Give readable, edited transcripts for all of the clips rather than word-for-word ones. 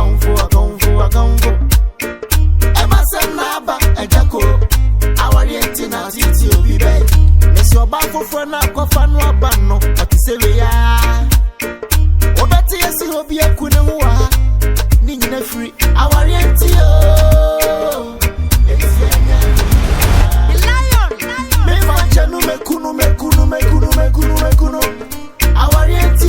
akonfo. Emma sem naba, AGYA KOO. AWARE3 na titi obi bay. Mesi oba fofo na kofa no aba no. Otisere ya. Obeti yesi obi ekune wa. Ni nyina free. AWARE3 o. Mekunu AWARE3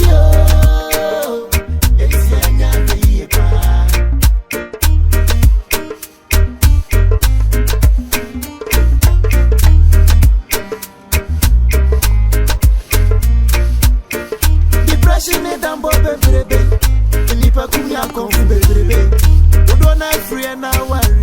depression e dambo bebrebe nipa kumya konfu bebrebe odo na free na AWARE3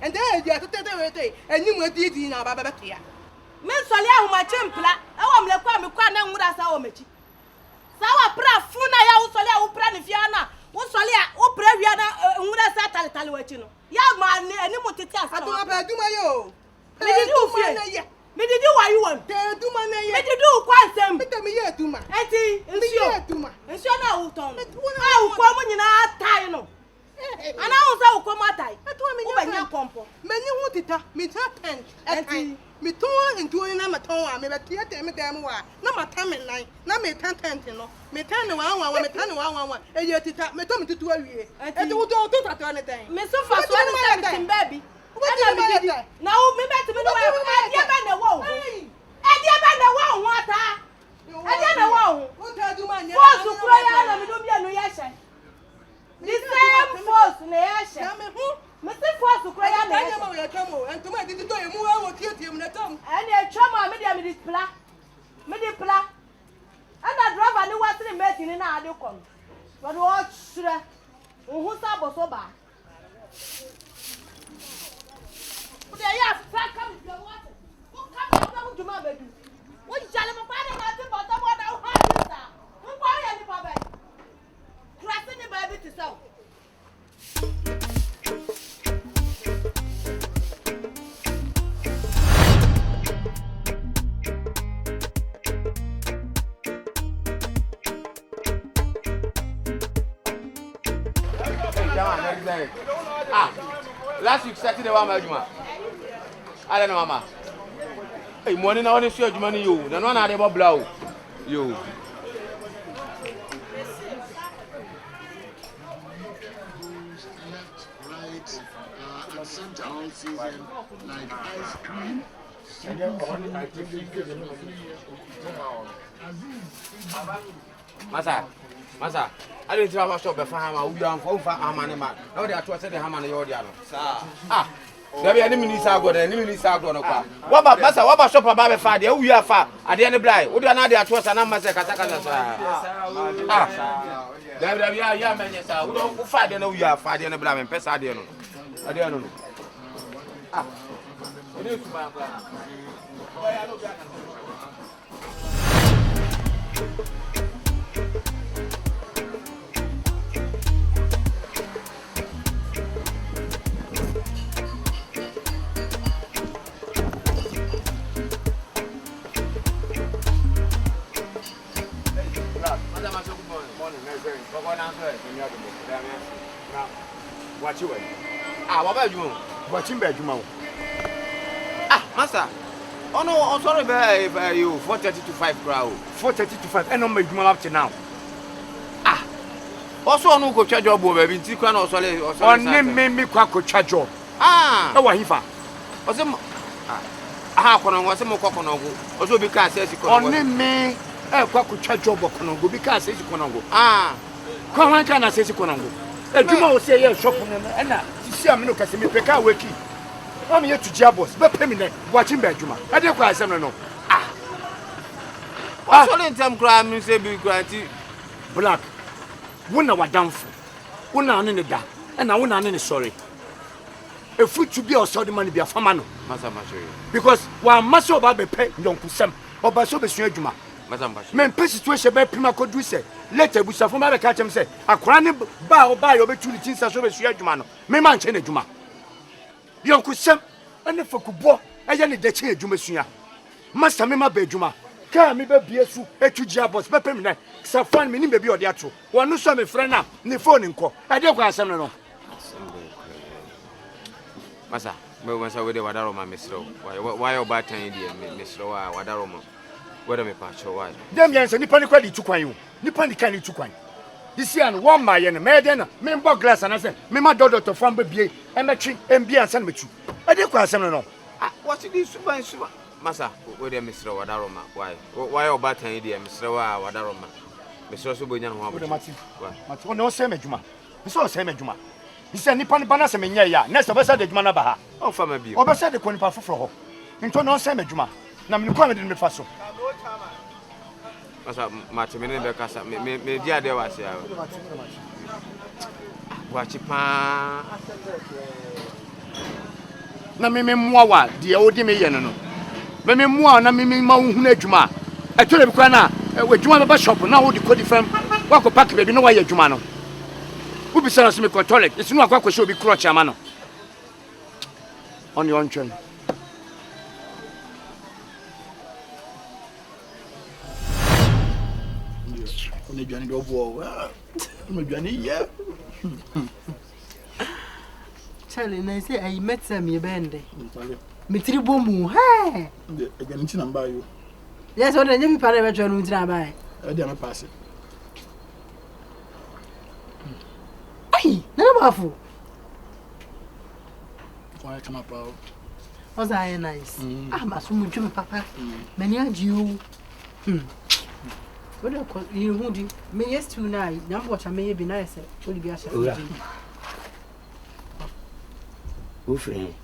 and then you have to tell them, and you will be in our Babakia. Men Solia, my templar, I want to come with us our mechi. Sawa pra funa ya usolia upra ni fiana. Usolia upra viana ngura sa tali wachino. Ya man ni mutiti asa. Atu apa duma yo. Me did you fie? Me did you why you want? Duma na ye. Me did you kwansem. Me me ye duma. Eti nsio duma. Nsio na uton. Ah ukwa nyina atai no. Ana uza ukoma atai. Ubanya kompo. Meni hu tita, me ta tent. Eti me to into na maton me be tie me dem wa. Na mata me nan. Na me tent no. Me tan wa me tan wa. E ye tita, me to me tutu awie. Eti wo to tato ne den. Me so fa so ne tem baby. Na o me bet me no wa. E dia ba na wo. E dia ba na wo ho ata. E dia na wo. Wo ta du ma nya. Wo su kro ya na me do bia no ye hye. The same force na ye hye. Me se force kro ya na ye. Anya ma we twamo. Entuma di to emu wa wo tie mu na tom. Ene twamo me dia me display. Me di pla. Ana driver ni wa tiri mate ni na ade kom. Wo do chire. Wo hu sa boso ba. They are Franca with your water. Who come to my baby? What is Jalama Father? Nothing but the water of Hardisa. Who buy any baby? Crossing the baby to sell. Last week, Saturday, one I don't know, Mama. Hey, morning, I want to show you money. You, the one I ever blow. You. Right, Asante all season, like ice cream. Masa, I didn't have a shop before Hammer. We are for Hammer. Now they are to say the Hammer Yordiano. Ah. There be any minister go there, any minister go no kwa. What about Masa? What about shop about the father? Who you are far? At the end of the day, we are not there to us and I'm Masa Kataka. Ah. There be a man, yes, I don't fight. You know, you are fighting the blame and Pesa. I don't know. Ah. It is my plan. Watch you. Ah, what about you? Watching bedroom. Ah, Master. Oh no, I'm sorry about you. 4:30 to 5 crowd. 4:30 to 5. And I'm making up to now. Ah. Also, no go charge job over. Been three crowd or solid or solid. On name me quack charge job. Ah. No, what he fa? Was him? ha konongo se mo kokonongo oso bi ka se si konongo oni me kwa kutwa job konongo bi ka se si konongo kwa wan ka na se si konongo eduma o se ye shop no na sisi am no ka se me peka weki o me ye to jia boss be pemi ne watching be aduma ade kwa asem no so le ntem kra mi se bi kra ti black wona wadamfo wona ane ne da na wona ane ne sorry efu to be also the money be afama no masa macho because wa maso ba be pe ndonkusem oba so be sua adwuma masa macho men pe situation be prima ko du se later busafo ba be ka chem se akora ne ba oba yo be tuli tinsa so be sua adwuma no me man che na adwuma yonkusem ane fakubo eye ne de che adwuma sua masa me ma ba adwuma ka me be bie su etugia boss be pe me na safan me ni be bi ode ato wonu so me friend na ne phone nko ade kwa asem no masa me wasa we de wadaro ma mesro why obatan di mesro wa wadaro ma where me pa cho why dem yan se nipa ni kwadi tukwan yo nipa ni kan ni tukwan this year no one my ye no me de na me mbo glass na se me ma dodo to fam be bie e metwi embia ansa na metu ade kwa asem no what is super masa we de mesro wadaro ma why obatan di mesro wa wadaro ma mesro so bonya no ho abo mati no se medjuma so se medjuma ise nipa ni bana se menya ya next obesa de djuma na ba ha o fa ma bi obesa de konipa foforo ho nto no se medjuma na me kwa me de me fa so masa mate me ne be kasa me dia de wa se ya wa chi pa na me mmoa wa de odi me ye no no me mmoa na me ma hu na djuma e to le bi kwa na we djuma be shop na wo di kodi fam wa ko pack baby no wa ye djuma no Ubi sana simi kwa toilet. It's no akwa kwesho obi crotch amano. On your own train. On est bien de voir. On est bien hier. Charlie, I say I met some ye bende. Mitri bomu. Hey. Again, it's number you. Yes, what the new parent join with Rabai. I didn't pass it. Nana bafu. Why come up out? Was I nice? Masumu to papa. Many are you. What do you would me yes tonight? Number what I may be nice. Will be a shot. Who friend?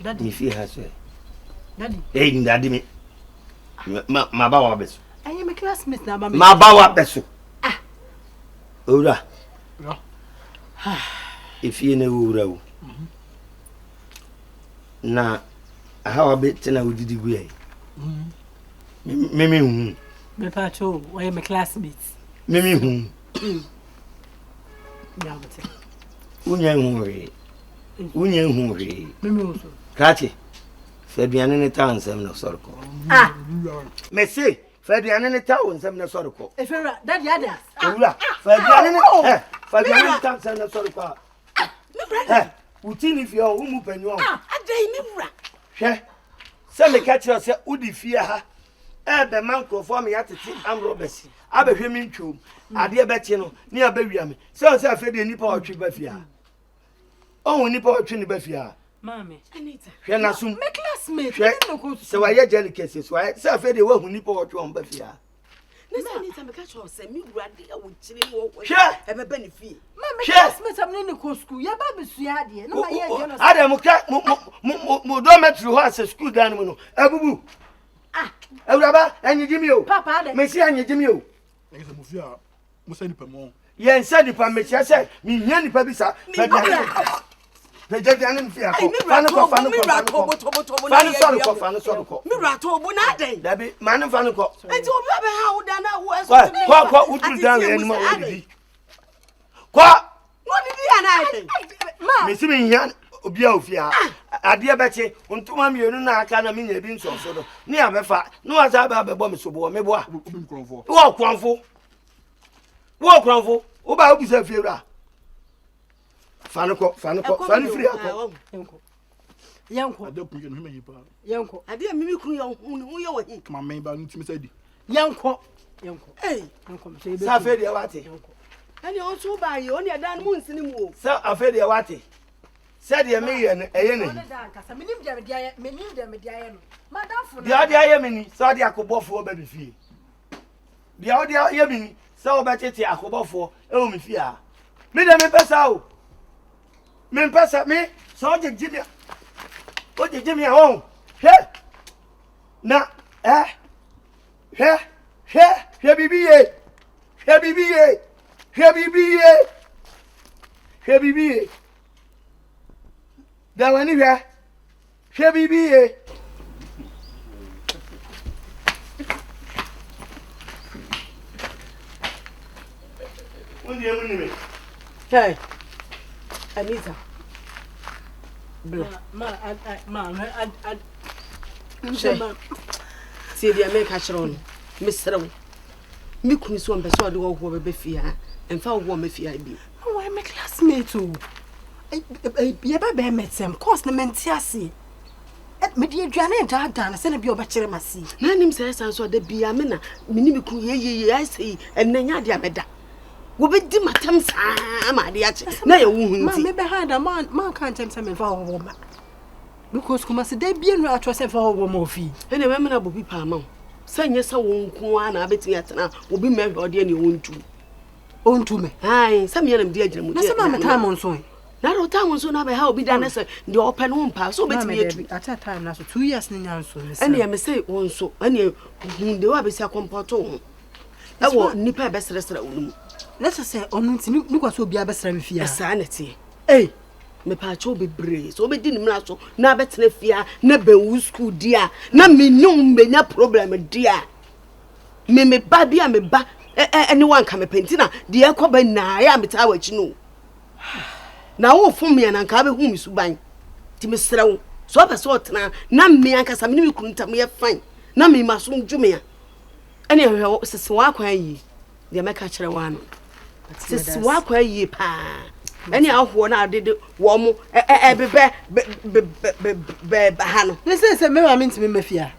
Daddy, If he has a Daddy. hey, daddy me. My bawa beso. I am a classmate now, My bawa beso. Ura. If you know ura. Na how a bit na we did we. Mimi Me pacho, I am a classmate. Mimi Yabate. Unye hungry. Mimi also. Kati. Fabian in the town some no sorco. Me say Fabian in the town some no sorco. If you're Daddy Adams. Ura. Fabian in the town some no sorco. Utin if you're umu penyo. A day me. She. Some catch us udi fear her. The man for me at the team and Roberts. I be him in tube. I dear Betino, near Baby. So I fed the nipple of Tribefia. Oh, nipple of Trinibefia. Mammy, Anita. She na soon. My classmate. So I get delicacies. Why, so I fed the one who nipple or Tron Befia. Anytime I catch her, say me ready, I would chill walk. Share have a benefit. Mammy, Share. classmates are in the school. Your baby, Suadi. No, I don't Mudomet through us a school down. Abu. Raba, and you give me Papa, Messi, and you give me. It's a movie. Must send it more. Yen said if I may say, me, Yanni Pabisa. Vegetarian fear. Debbie, man of Fanuco. And to how done I was. What would you down anymore? What? What did I? Miss Yan, Obiofia. I dear Betty, on 2 million and I can't mean a bean so. Near Befa, no as I have a bomb so boy, me boy. Walk, Cronful. Walk, Cronful. Oba obisa fiera. Fanuko, fan free. Yanko. I don't think you mean Yanko. I didn't mean who you are. my main band to me said. Yanko. Hey, Yanko. Safedia Wati. And you also buy you only a damn moon cinema. Sir, Afedia Wati. Said you me and a the idea mini, so the Akobo for baby fee. The idea yemini, so better Akobo for me fear. Me the me pass out. Me pass at me, so the Jimmy. What did Jimmy home? Here. Now, here, baby, here, baby. That one here, baby. What do you mean? Hey, Anita. See the American Sharon, Miss Rowe. Me couldn't swim the sword over Befia and found one if I be. Oh, I'm a classmate too. Yaba met some cost the mentiasi. At me dear Janet, done, send a bio bachelor massy. Name says I saw the Biamina, Miniku, I say, and Nanya Meda. Will be dim at times, my dear. Now you won't be behind a man can't tell some of our woman. Because you must be a trust of our woman fee. And a woman will be palm. Send yes, I won't go on. I bet you will be married or dear you won't do. Own to me. Aye, some young dear Jim. That's a time on soy. Not time on so now, how be done as the open womb pass. So bet me at that time, that's 2 years in answer. And I may say also, and you whom the Wabby Comporto. I want Nipper best restaurant. Let us say, on look so be a best fear sanity. Eh, me pacho be brave, so be didn't matter. Na better fear, never woo school, dear. Na me no me na problem, dear. Me baby, I me ba anyone come a pentina, dear Coba na I am a tower, you know. Now, for me and Uncle whom is buying. Timmy so I sort now, none me and Casamini couldn't tell me a fine. Na me must soon Jumia. Anyway, what's a swag ye? The American one. Sis walk where ye pa. Anyhow, when I did warm bahano. This is a mirror means me mafia.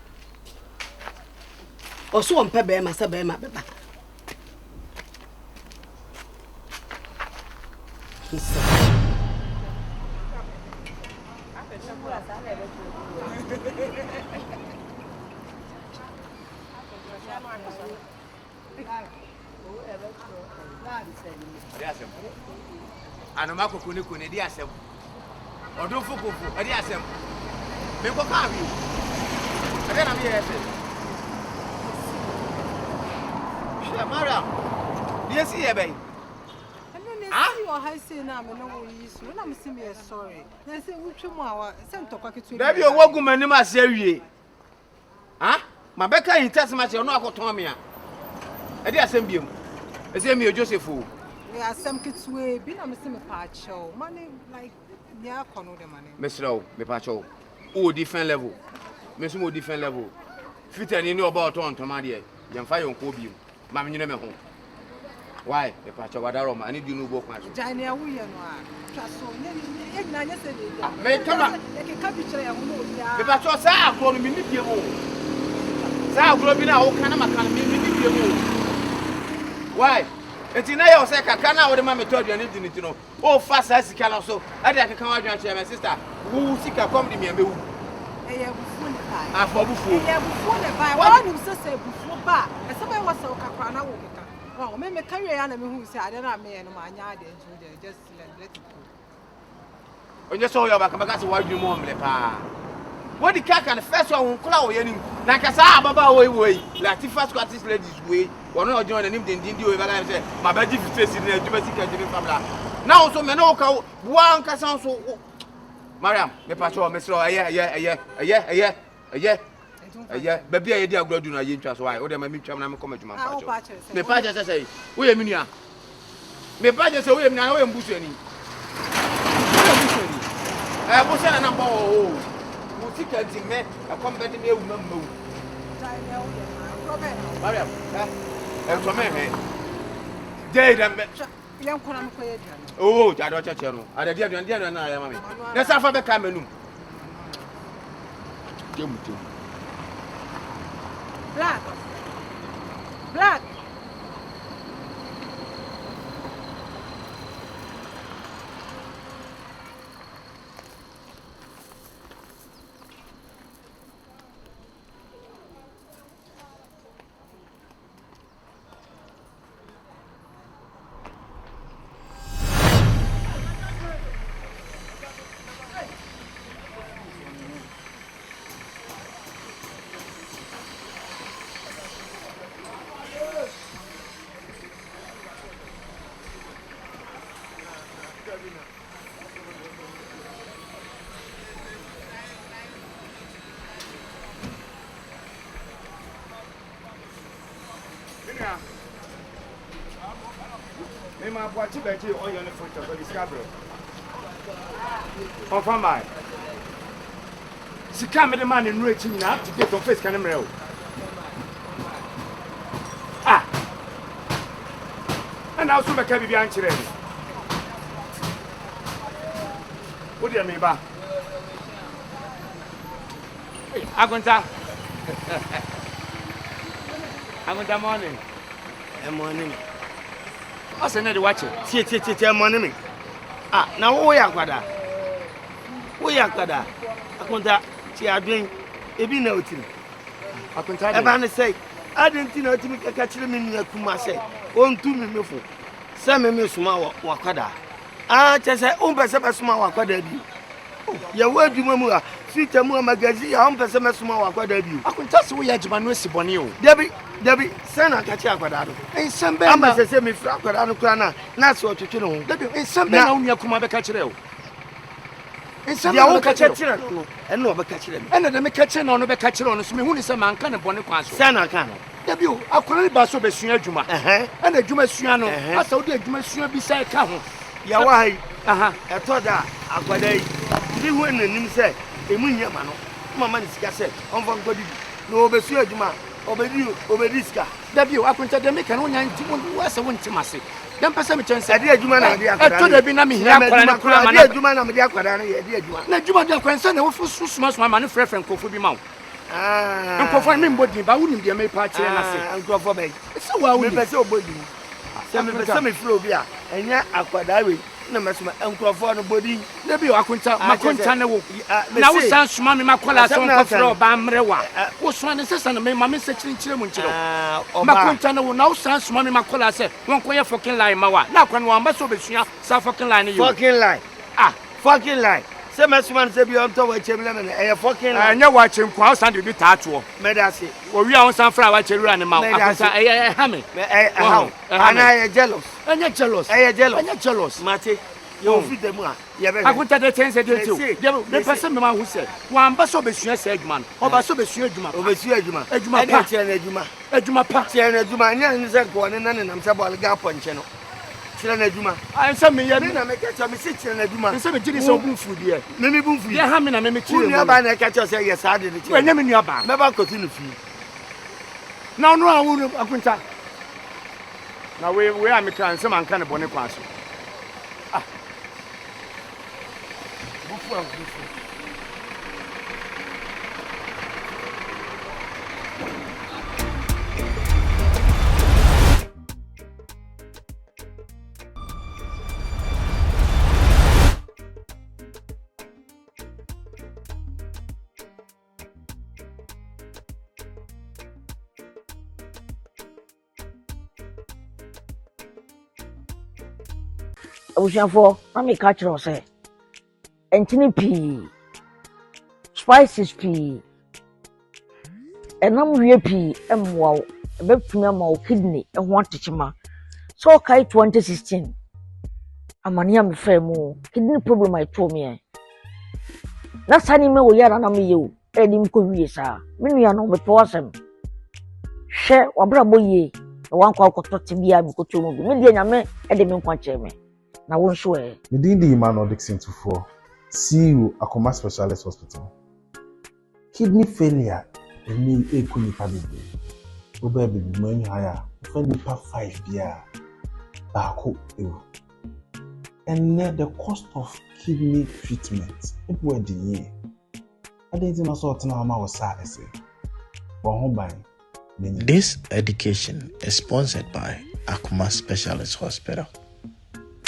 Or so on pebe masa be ma beba. Anomako kuni di asem. Odofo kofo, di asem. Me ko ka bi. Ade na me yese. She Mariam. Di si ye ben. You are high say now, me no use. When I'm saying me sorry. They say we try more. Send to kwake to. Baby o wogu mani ma se awie. Ha? Ma beka yin test ma se no akoton me a. Ade asem biem. Ese me Joseph o. We are some kids way. Be na me say me pa show. Money like near kono the money. Mesro, me pa show. O different level. Me so mo different level. Fit any no about on to ma de. Yem fa yon ko biem. Ma me nyine me ho. Why? The patch of Wadaroma, I need you to go. Jania, we are not. May come up. The patch of Sa call me Nipiamo. Sa Globina, O Canama can be Nipiamo. Why? It's in a second, can I order my told you anything to know? Oh, fast as you can also. I come out and share my sister. Who seek a come to me and be. I for before. Why do you say before bar? And somebody was so Caprana. Oh, me carry on who said I don't know me and my yard just let it go. When you saw your back, because why you mom lepa? What the cat and the first one who clow any like a Baba way, like the first artist ladies way, or no join and didn't do it. I said, my bed is facing the domestic and now so Menoka, one can so Mariam, the patrol, Mr. Yeah, baby, I did go do not interest why, or my mutual comment to my patch. The patches say, we are Minia. The patches say, we are now in Busheni. I was a number of Musika in me, a company me with Mamma. Mariam, and for me, Jade and young Conam. Oh, I don't channel. I did and I am. Let's have a camera. Black. Nina. My watch better on your foot of the discovery. On from my. She can't be the man in reaching up to get on face can Ah. And also make a answer. What do you mean by Agunta? Agunta morning. Morning. I said, "Not watch it." Morning. Ah, now we are Quada. We are Quada. Akunta, she are doing a be no thing. Akunta, Abana say, I didn't know to make a catch them in your Kuma say, on 2 minutes. Some me small Wakada. Ah, just say, small Wakada. Your word, you mamma, sweet and more magazine, small Wakada. Akunta, we are Jamanus Bonio. Debbie, send a catch up with that. And some bambas say me Franca, Crana, that's what you know. And some down your Kuma catcher. And some catcher, and no catcher. And then make catcher on the catcher on me, who is a man can upon the question. Sana can. Debu, I couldn't basso Bessia Juma, and a Juma Siano, I saw the Juma Sia beside Cahu. Yawai, I thought that Aquaday, you win and him say, a munya mano, Mamma is cassette, on Van Godi, no Bessia Juma, Obediska. Debu, I couldn't make an only was a winter massy. Then Passami chance, I dear Juma, I told her Binami here, Juma, I'm the Aquadana, dear Juma. Now Juma, the concern of so smash my money for friend Kofu Mount. Ah, and for me, body, but wouldn't be a may party and go for me. So well, we be so body. Some flow here, and yet Aquadawi, no matter uncle for the body. Debu, Akunta, Macontana. Now, sounds Mammy Macola, so Bamrewa. Was one assistant and made my message in Chimuncho. Macontana will now sounds Mammy Macola said, one queer fucking line, Mawa. Now, when one must be South fucking line, fucking line. Ah, fucking line. Some man said you on top of Chamberlain and a fucking I know watching Cross and be tattoo. Medasi. Well, we are on some flower cherry and a mouth. I hammy. And I jealous. And you're jealous. I am jealous. And you're jealous. Mate, you feed them. I would tell the things that you do. The person who said, one bus of a segment, or bus of a Juma, over Juma, a Juma party and a Juma, and Zagwan and I'm Sabal Gapon channel. I'm some million. I make a sitting and a Juma, and some of so boom food here. Maybe boom food. Yeah, Hamming and Mimic, I catch us. Yes, I did it. When I'm in your bar, never continue. Now, no, I wouldn't. I couldn't. Now, we are making some kind of bonnet pass. Ah, Ocean let me catch you say. Entini pea, spices pea, and pea, and wow, a bit of kidney, and one tichima. So, Kai 2016. I'm a near frame, kidney problem I told me. That's animal we are on you, Edim Kuriesa, many are no person. Share or braboye, one call to be able to move, million Edim Quancheme. Now, won't show it. Within the Emmanuel Dixon to 4, CU Akoma Specialist Hospital. Kidney failure, a new equally padible. Baby, money higher, friendly per 5 years. Bako, and the cost of kidney treatment, it was the year. I didn't know what I was sad. This education is sponsored by Akoma Specialist Hospital.